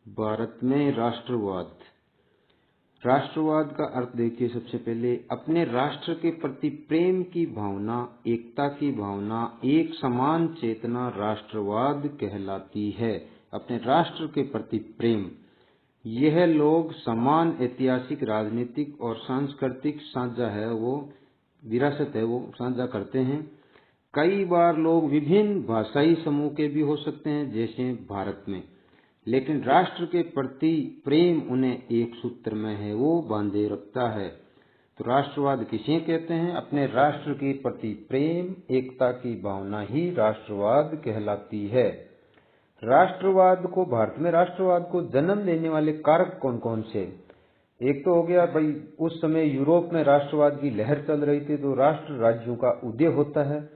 भारत में राष्ट्रवाद। राष्ट्रवाद का अर्थ देखिए। सबसे पहले अपने राष्ट्र के प्रति प्रेम की भावना, एकता की भावना, एक समान चेतना राष्ट्रवाद कहलाती है। अपने राष्ट्र के प्रति प्रेम, यह लोग समान ऐतिहासिक, राजनीतिक और सांस्कृतिक साझा है वो विरासत है वो साझा करते हैं। कई बार लोग विभिन्न भाषाई समूह के भी हो सकते हैं, जैसे भारत में, लेकिन राष्ट्र के प्रति प्रेम उन्हें एक सूत्र में है वो बांधे रखता है। तो राष्ट्रवाद किसे कहते हैं? अपने राष्ट्र के प्रति प्रेम, एकता की भावना ही राष्ट्रवाद कहलाती है। राष्ट्रवाद को, भारत में राष्ट्रवाद को जन्म देने वाले कारक कौन कौन से? एक तो हो गया भाई, उस समय यूरोप में राष्ट्रवाद की लहर चल रही थी, तो राष्ट्र राज्यों का उदय होता है।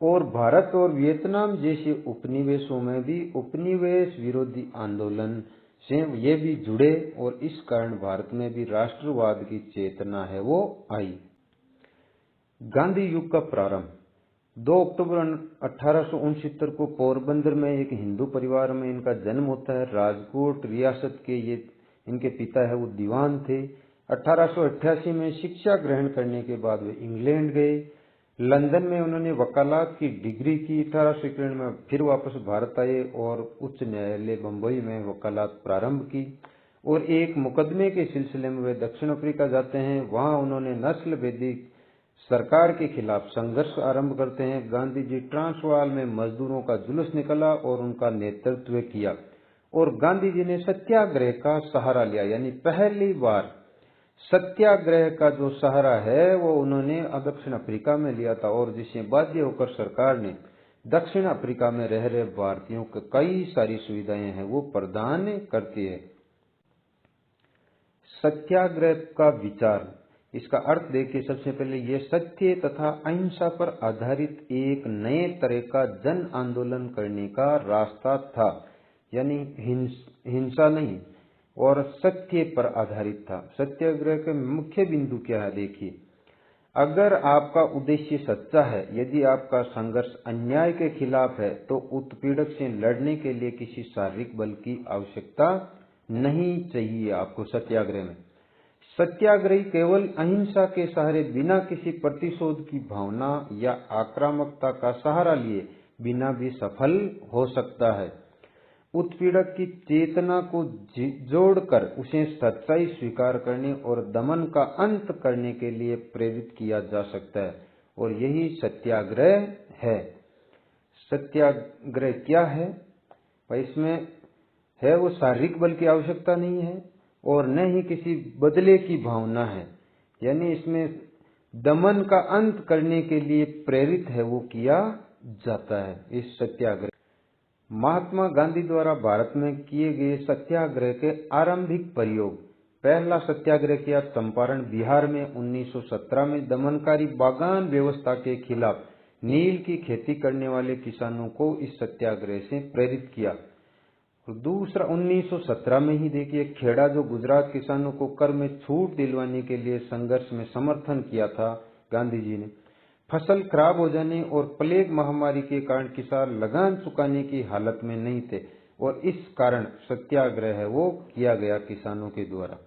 और भारत और वियतनाम जैसे उपनिवेशों में भी उपनिवेश विरोधी आंदोलन से ये भी जुड़े, और इस कारण भारत में भी राष्ट्रवाद की चेतना है वो आई। गांधी युग का प्रारंभ 2 अक्टूबर 1869 को पोरबंदर में एक हिंदू परिवार में इनका जन्म होता है। राजकोट रियासत के ये इनके पिता है वो दीवान थे। 1888 में शिक्षा ग्रहण करने के बाद वे इंग्लैंड गए। लंदन में उन्होंने वकालत की डिग्री की। 1891 में फिर वापस भारत आए और उच्च न्यायालय बंबई में वकालत प्रारंभ की। और एक मुकदमे के सिलसिले में वे दक्षिण अफ्रीका जाते हैं। वहां उन्होंने नस्ल भेदी सरकार के खिलाफ संघर्ष आरंभ करते हैं। गांधी जी ट्रांसवाल में मजदूरों का जुलूस निकला और उनका नेतृत्व किया, और गांधी जी ने सत्याग्रह का सहारा लिया। यानी पहली बार सत्याग्रह का जो सहारा है वो उन्होंने दक्षिण अफ्रीका में लिया था, और जिससे बाध्य होकर सरकार ने दक्षिण अफ्रीका में रह रहे भारतीयों को कई सारी सुविधाएं हैं वो प्रदान करती है। सत्याग्रह का विचार, इसका अर्थ देखिए। सबसे पहले ये सत्य तथा अहिंसा पर आधारित एक नए तरह का जन आंदोलन करने का रास्ता था। यानी हिंसा नहीं और सत्य पर आधारित था। सत्याग्रह के मुख्य बिंदु क्या है? देखिए, अगर आपका उद्देश्य सच्चा है, यदि आपका संघर्ष अन्याय के खिलाफ है, तो उत्पीड़क से लड़ने के लिए किसी शारीरिक बल की आवश्यकता नहीं चाहिए आपको सत्याग्रह में। सत्याग्रही केवल अहिंसा के सहारे, बिना किसी प्रतिशोध की भावना या आक्रामकता का सहारा लिए बिना भी सफल हो सकता है। उत्पीड़क की चेतना को जोड़कर उसे सच्चाई स्वीकार करने और दमन का अंत करने के लिए प्रेरित किया जा सकता है, और यही सत्याग्रह है। सत्याग्रह क्या है भाई? इसमें है वो शारीरिक बल की आवश्यकता नहीं है और न ही किसी बदले की भावना है। यानी इसमें दमन का अंत करने के लिए प्रेरित है वो किया जाता है इस सत्याग्रह। महात्मा गांधी द्वारा भारत में किए गए सत्याग्रह के आरंभिक प्रयोग। पहला सत्याग्रह किया चंपारण बिहार में 1917 में दमनकारी बागान व्यवस्था के खिलाफ नील की खेती करने वाले किसानों को इस सत्याग्रह से प्रेरित किया। दूसरा 1917 में ही देखिए, खेड़ा जो गुजरात किसानों को कर में छूट दिलवाने के लिए संघर्ष में समर्थन किया था गांधी जी ने। फसल खराब हो जाने और प्लेग महामारी के कारण किसान लगान चुकाने की हालत में नहीं थे, और इस कारण सत्याग्रह है वो किया गया किसानों के द्वारा।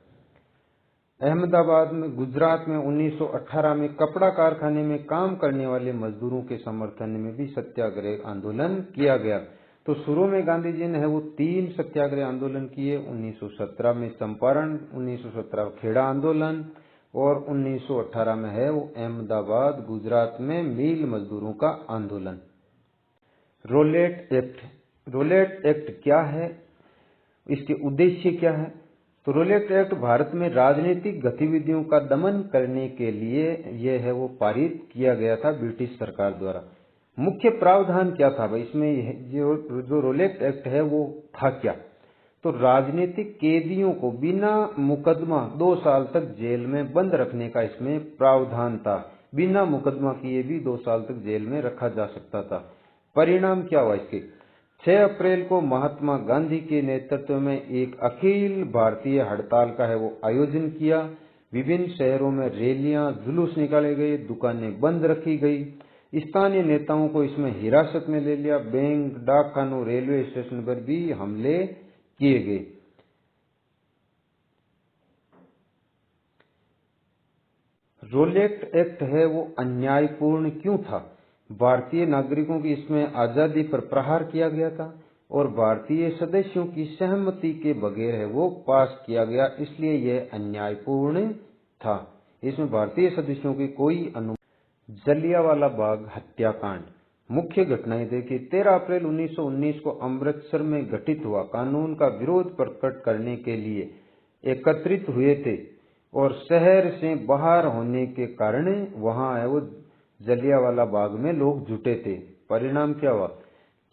अहमदाबाद में, गुजरात में 1918 में कपड़ा कारखाने में काम करने वाले मजदूरों के समर्थन में भी सत्याग्रह आंदोलन किया गया। तो शुरू में गांधी जी ने है वो 3 सत्याग्रह आंदोलन किए। 1917 में चंपारण, 1917 खेड़ा आंदोलन, और 1918 में है वो अहमदाबाद गुजरात में मील मजदूरों का आंदोलन। Roulette act. रोलेट एक्ट क्या है, इसके उद्देश्य क्या है? तो रोलेट एक्ट भारत में राजनीतिक गतिविधियों का दमन करने के लिए यह है वो पारित किया गया था ब्रिटिश सरकार द्वारा। मुख्य प्रावधान क्या था भाई इसमें? जो रोलेट एक्ट है वो था क्या? तो राजनीतिक कैदियों को बिना मुकदमा 2 साल तक जेल में बंद रखने का इसमें प्रावधान था। बिना मुकदमा किए भी 2 साल तक जेल में रखा जा सकता था। परिणाम क्या हुआ इसके? 6 अप्रैल को महात्मा गांधी के नेतृत्व में एक अखिल भारतीय हड़ताल का है वो आयोजन किया। विभिन्न शहरों में रैलियां, जुलूस निकाले गए, दुकानें बंद रखी गई। स्थानीय नेताओं को इसमें हिरासत में ले लिया। बैंक, डाकखानों, रेलवे स्टेशन पर भी हमले किए गए। रोलेक्ट एक्ट है वो अन्यायपूर्ण क्यों था? भारतीय नागरिकों की इसमें आजादी पर प्रहार किया गया था और भारतीय सदस्यों की सहमति के बगैर है वो पास किया गया, इसलिए यह अन्यायपूर्ण था। इसमें भारतीय सदस्यों की कोई अनुमति। जलियांवाला बाग हत्याकांड। मुख्य घटनाएं देखिए। 13 अप्रैल 1919 को अमृतसर में घटित हुआ कानून का विरोध प्रकट करने के लिए एकत्रित हुए थे और शहर से बाहर होने के कारण वहां है वो जलियांवाला बाग में लोग जुटे थे। परिणाम क्या हुआ?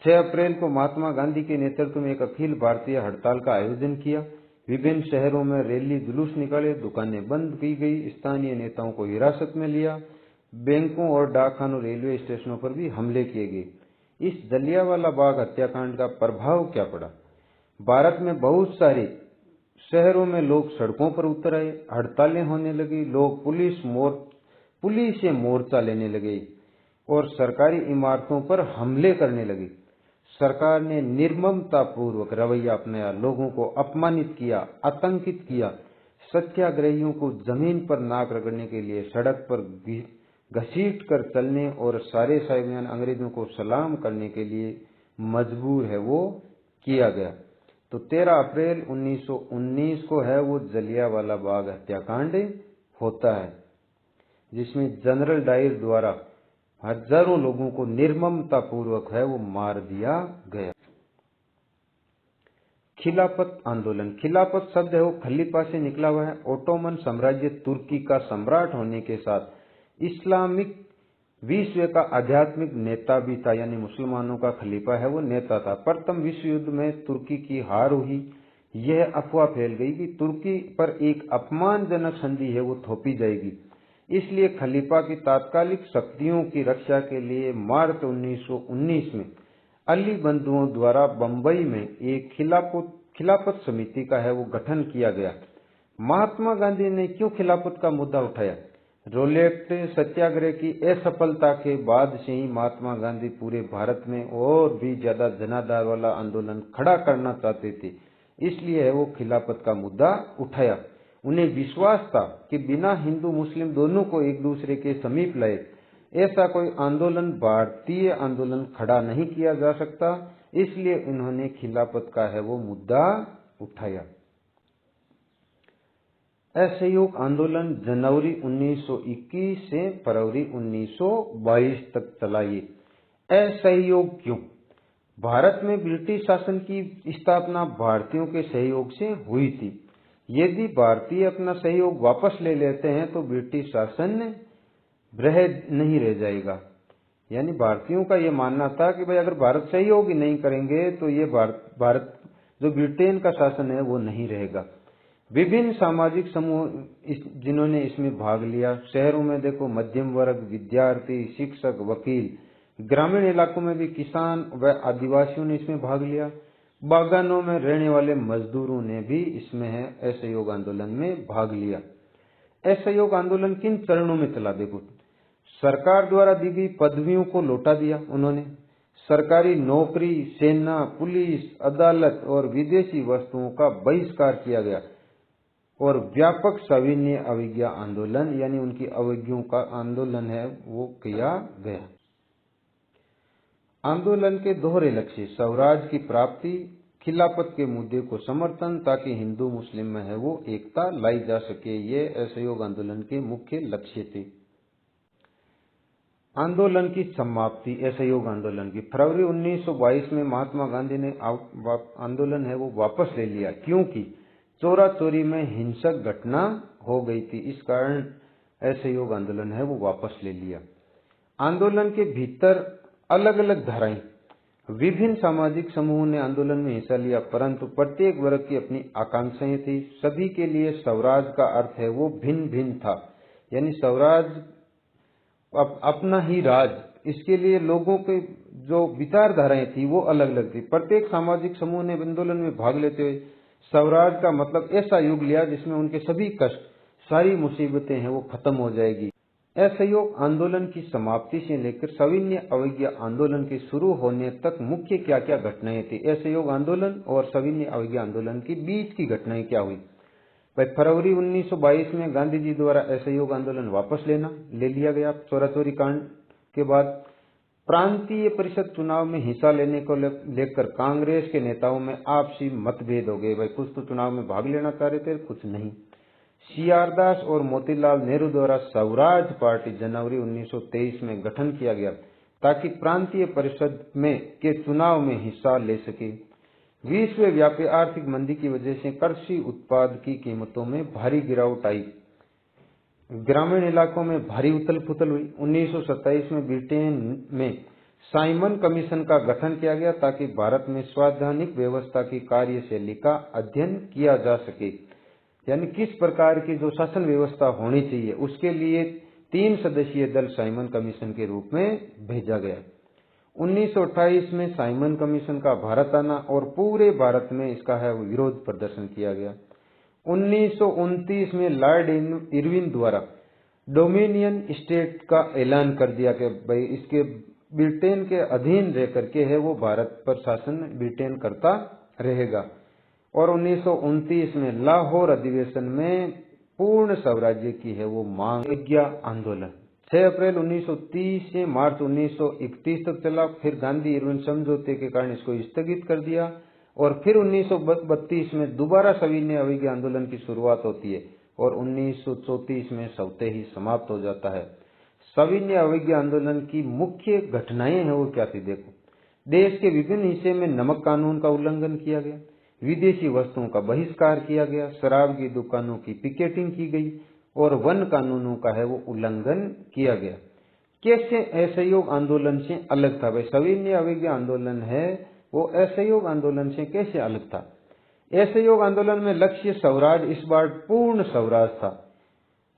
6 अप्रैल को महात्मा गांधी के नेतृत्व में एक अखिल भारतीय हड़ताल का आयोजन किया। विभिन्न शहरों में रैली जुलूस निकाले, दुकानें बंद की गई, स्थानीय नेताओं को हिरासत में लिया, बैंकों और डाकखानों, रेलवे स्टेशनों पर भी हमले किए गए। इस जलियांवाला बाग हत्याकांड का प्रभाव क्या पड़ा? भारत में बहुत सारे शहरों में लोग सड़कों पर उतर आए, हड़तालें होने लगी, लोग पुलिस से मोर्चा लेने लगे और सरकारी इमारतों पर हमले करने लगे। सरकार ने निर्ममता पूर्वक रवैया अपनाया, लोगों को अपमानित किया, आतंकित किया। सत्याग्रहियों को जमीन पर नाक रगड़ने के लिए सड़क पर घसीट कर चलने और सारे साहिबान अंग्रेजों को सलाम करने के लिए मजबूर है वो किया गया। तो 13 अप्रैल 1919 को है वो जलियांवाला बाग हत्याकांड होता है, जिसमें जनरल डायर द्वारा हजारों लोगों को निर्ममता पूर्वक है वो मार दिया गया। खिलाफत आंदोलन। खिलाफत शब्द है वो खलीफा से निकला हुआ है। ओटोमन साम्राज्य तुर्की का सम्राट होने के साथ इस्लामिक विश्व का आध्यात्मिक नेता भी था, यानी मुसलमानों का खलीफा है वो नेता था। प्रथम विश्व युद्ध में तुर्की की हार हुई। यह अफवाह फैल गई कि तुर्की पर एक अपमानजनक संधि है वो थोपी जाएगी, इसलिए खलीफा की तात्कालिक शक्तियों की रक्षा के लिए मार्च 1919 में अली बंधुओं द्वारा बंबई में एक खिलाफत समिति का है वो गठन किया गया। महात्मा गांधी ने क्यों खिलाफत का मुद्दा उठाया? रोलेक्ट सत्याग्रह की असफलता के बाद से ही महात्मा गांधी पूरे भारत में और भी ज्यादा जनाधार वाला आंदोलन खड़ा करना चाहते थे, इसलिए वो खिलाफत का मुद्दा उठाया। उन्हें विश्वास था कि बिना हिंदू मुस्लिम दोनों को एक दूसरे के समीप लाए ऐसा कोई आंदोलन, भारतीय आंदोलन खड़ा नहीं किया जा सकता, इसलिए इन्होंने खिलाफत का है वो मुद्दा उठाया। असहयोग आंदोलन जनवरी 1921 से फरवरी 1922 तक चला। ये असहयोग क्यों? भारत में ब्रिटिश शासन की स्थापना भारतीयों के सहयोग से हुई थी। यदि भारतीय अपना सहयोग वापस ले लेते हैं तो ब्रिटिश शासन नहीं रह जाएगा। यानी भारतीयों का यह मानना था कि भाई अगर भारत सहयोग ही नहीं करेंगे तो ये भारत जो ब्रिटेन का शासन है वो नहीं रहेगा। विभिन्न सामाजिक समूह जिन्होंने इसमें भाग लिया, शहरों में देखो मध्यम वर्ग, विद्यार्थी, शिक्षक, वकील, ग्रामीण इलाकों में भी किसान व आदिवासियों ने इसमें भाग लिया। बागानों में रहने वाले मजदूरों ने भी इसमें है असहयोग आंदोलन में भाग लिया। असहयोग आंदोलन किन चरणों में चला? देखो, सरकार द्वारा दी गई पदवियों को लौटा दिया उन्होंने। सरकारी नौकरी, सेना, पुलिस, अदालत और विदेशी वस्तुओं का बहिष्कार किया गया और व्यापक सविनय अवज्ञा आंदोलन, यानी उनकी अवज्ञाओं का आंदोलन है वो किया गया। आंदोलन के दोहरे लक्ष्य: स्वराज की प्राप्ति, खिलाफत के मुद्दे को समर्थन, ताकि हिंदू मुस्लिम में है वो एकता लाई जा सके। ये असहयोग आंदोलन के मुख्य लक्ष्य थे। आंदोलन की समाप्ति असहयोग आंदोलन की फरवरी 1922 में महात्मा गांधी ने आंदोलन है वो वापस ले लिया, क्योंकि चोरा चोरी में हिंसक घटना हो गई थी। इस कारण असहयोग आंदोलन है वो वापस ले लिया। आंदोलन के भीतर अलग अलग धाराएं, विभिन्न सामाजिक समूहों ने आंदोलन में हिस्सा लिया, परंतु प्रत्येक वर्ग की अपनी आकांक्षाएं थी। सभी के लिए स्वराज का अर्थ है वो भिन्न भिन्न था, यानी स्वराज अपना ही राज, इसके लिए लोगों के जो विचारधाराएं थी वो अलग अलग थी। प्रत्येक सामाजिक समूह ने आंदोलन में भाग लेते हुए स्वराज का मतलब ऐसा युग लिया जिसमें उनके सभी कष्ट, सारी मुसीबतें हैं वो खत्म हो जाएगी। असहयोग आंदोलन की समाप्ति से लेकर सविनय अवज्ञा आंदोलन के शुरू होने तक मुख्य क्या क्या घटनाएं थी? असहयोग आंदोलन और सविनय अवज्ञा आंदोलन के बीच की घटनाएं क्या हुई? भाई फरवरी 1922 में गांधी जी द्वारा असहयोग आंदोलन वापस ले लिया गया। चोरी कांड के बाद प्रांतीय परिषद चुनाव में हिस्सा लेने को लेकर कांग्रेस के नेताओं में आपसी मतभेद हो गए। भाई कुछ तो चुनाव में भाग लेना चाह रहे थे, कुछ नहीं। सीआरदास और मोतीलाल नेहरू द्वारा स्वराज पार्टी जनवरी 1923 में गठन किया गया ताकि प्रांतीय परिषद के चुनाव में हिस्सा ले सके। विश्वव्यापी आर्थिक मंदी की वजह से कृषि उत्पाद की कीमतों में भारी गिरावट आई। ग्रामीण इलाकों में भारी उथल पुथल हुई। 1927 में ब्रिटेन में साइमन कमीशन का गठन किया गया ताकि भारत में संवैधानिक व्यवस्था की कार्यशैली का अध्ययन किया जा सके, यानी किस प्रकार की जो शासन व्यवस्था होनी चाहिए, उसके लिए 3 सदस्यीय दल साइमन कमीशन के रूप में भेजा गया। 1928 में साइमन कमीशन का भारत आना और पूरे भारत में इसका विरोध प्रदर्शन किया गया। 1929 में लॉर्ड इरविन द्वारा डोमिनियन स्टेट का ऐलान कर दिया कि भाई इसके ब्रिटेन के अधीन रह करके वो भारत पर शासन ब्रिटेन करता रहेगा। और 1929 में लाहौर अधिवेशन में पूर्ण स्वराज्य की वो मांग अवज्ञा आंदोलन 6 अप्रैल 1930 से मार्च 1931 तक चला। फिर गांधी इरविन समझौते के कारण इसको स्थगित कर दिया और फिर 1932 में दोबारा सविनय अवज्ञा आंदोलन की शुरुआत होती है और 1934 में स्वतः ही समाप्त हो जाता है। सविनय अवज्ञा आंदोलन की मुख्य घटनाएं हैं वो क्या थी देखो। देश के विभिन्न हिस्से में नमक कानून का उल्लंघन किया गया, विदेशी वस्तुओं का बहिष्कार किया गया, शराब की दुकानों की पिकेटिंग की गई और वन कानूनों का वो उल्लंघन किया गया। कैसे असहयोग आंदोलन से अलग था? भाई सविनय अवज्ञा आंदोलन है वो असहयोग आंदोलन से कैसे अलग था? असहयोग आंदोलन में लक्ष्य स्वराज, इस बार पूर्ण स्वराज था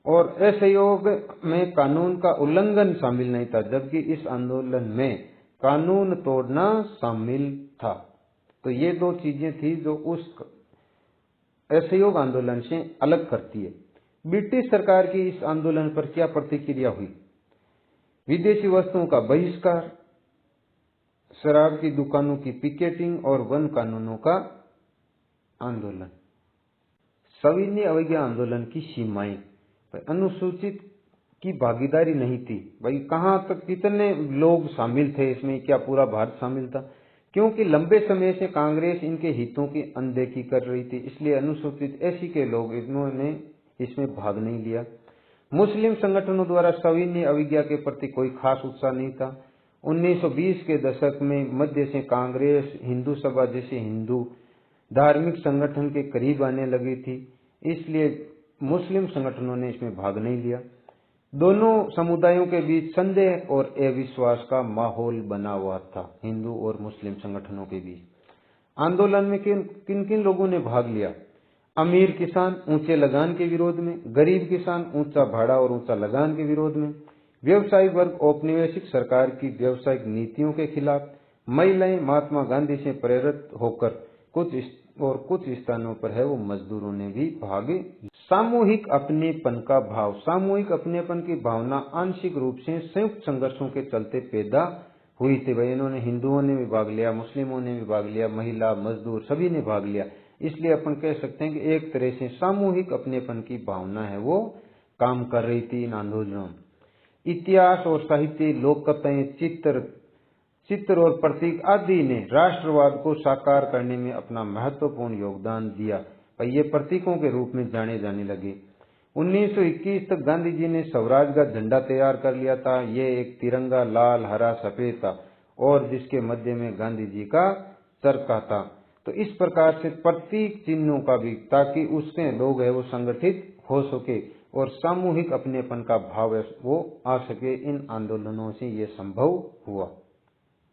और असहयोग में कानून का उल्लंघन शामिल नहीं था, जबकि इस आंदोलन में कानून तोड़ना शामिल था। तो ये 2 चीजें थी जो उस असहयोग आंदोलन से अलग करती है। ब्रिटिश सरकार की इस आंदोलन पर क्या प्रतिक्रिया हुई? विदेशी वस्तुओं का बहिष्कार, शराब की दुकानों की पिकेटिंग और वन कानूनों का आंदोलन। सविनय अवज्ञा आंदोलन की सीमाएं, अनुसूचित की भागीदारी नहीं थी। भाई कहां तक कितने लोग शामिल थे इसमें? क्या पूरा भारत शामिल था? क्योंकि लंबे समय से कांग्रेस इनके हितों की अनदेखी कर रही थी, इसलिए अनुसूचित एसी के लोग इन्होंने इसमें भाग नहीं लिया। मुस्लिम संगठनों द्वारा सविनय अवज्ञा के प्रति कोई खास उत्साह नहीं था। 1920 के दशक में मध्य से कांग्रेस हिंदू सभा जैसे हिंदू धार्मिक संगठन के करीब आने लगी थी, इसलिए मुस्लिम संगठनों ने इसमें भाग नहीं लिया। दोनों समुदायों के बीच संदेह और अविश्वास का माहौल बना हुआ था, हिंदू और मुस्लिम संगठनों के बीच। आंदोलन में किन किन लोगों ने भाग लिया? अमीर किसान ऊंचे लगान के विरोध में, गरीब किसान ऊंचा भाड़ा और ऊंचा लगान के विरोध में, व्यवसायिक वर्ग औपनिवेशिक सरकार की व्यवसायिक नीतियों के खिलाफ, महिलाएं महात्मा गांधी से प्रेरित होकर कुछ स्थानों पर वो मजदूरों ने भी भाग। सामूहिक अपनेपन का भाव, सामूहिक अपनेपन की भावना आंशिक रूप से संयुक्त संघर्षों के चलते पैदा हुई थी। भाई इन्होंने हिंदुओं ने भी भाग लिया, मुस्लिमों ने भी भाग लिया, महिला मजदूर सभी ने भाग लिया, इसलिए अपन कह सकते हैं कि एक तरह से सामूहिक अपनेपन की भावना है वो काम कर रही थी इन आंदोलनों में। इतिहास और साहित्य, लोक कथाएं, चित्र और प्रतीक आदि ने राष्ट्रवाद को साकार करने में अपना महत्वपूर्ण योगदान दिया। ये प्रतीकों के रूप में जाने जाने लगे। 1921 तक गांधी जी ने स्वराज का झंडा तैयार कर लिया था। ये एक तिरंगा लाल हरा सफेद था और जिसके मध्य में गांधी जी का चरखा था। तो इस प्रकार से प्रतीक चिन्हों का भी, ताकि उसके लोग वो संगठित हो सके और सामूहिक अपनेपन का भाव वो आ सके, इन आंदोलनों से ये संभव हुआ।